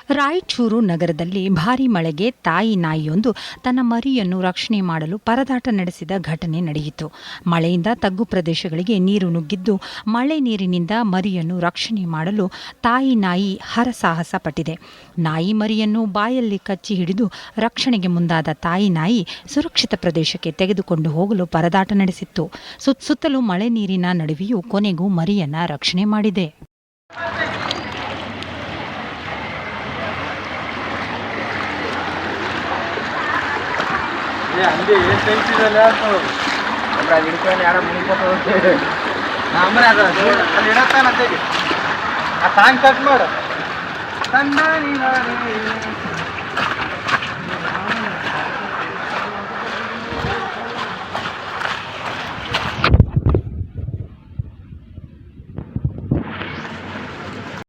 ರಾಯಚೂರು ನಗರದಲ್ಲಿ ಭಾರೀ ಮಳೆಗೆ ತಾಯಿ ನಾಯಿಯೊಂದು ತನ್ನ ಮರಿಯನ್ನು ರಕ್ಷಣೆ ಮಾಡಲು ಪರದಾಟ ನಡೆಸಿದ ಘಟನೆ ನಡೆಯಿತು. ಮಳೆಯಿಂದ ತಗ್ಗು ಪ್ರದೇಶಗಳಿಗೆ ನೀರು ನುಗ್ಗಿದ್ದು, ಮಳೆ ನೀರಿನಿಂದ ಮರಿಯನ್ನು ರಕ್ಷಣೆ ಮಾಡಲು ತಾಯಿ ನಾಯಿ ಹರಸಾಹಸ ಪಟ್ಟಿದೆ. ನಾಯಿ ಮರಿಯನ್ನು ಬಾಯಲ್ಲಿ ಕಚ್ಚಿ ಹಿಡಿದು ರಕ್ಷಣೆಗೆ ಮುಂದಾದ ತಾಯಿ ನಾಯಿ ಸುರಕ್ಷಿತ ಪ್ರದೇಶಕ್ಕೆ ತೆಗೆದುಕೊಂಡು ಹೋಗಲು ಪರದಾಟ ನಡೆಸಿತ್ತು. ಸುತ್ತಲೂ ಮಳೆ ನೀರಿನ ನಡುವೆಯೂ ಕೊನೆಗೂ ಮರಿಯನ್ನ ರಕ್ಷಣೆ ಮಾಡಿದೆ. ಅಂದಿ ಏನು ಟೈಪಿದಲ್ಲ ಅಂದ್ರೆ ಅದು ಹಿಡ್ಕೊಂಡು ಯಾರ ಮುಗಿಸ್ಕೊತದೆ ನಮ್ಮನೆ ಅದು ಅಲ್ಲಿ ಇಡತ್ತಾನ ಅಂತೀವಿ ಆ ಸಾಂಗ್ ಕಟ್ ಮಾಡು.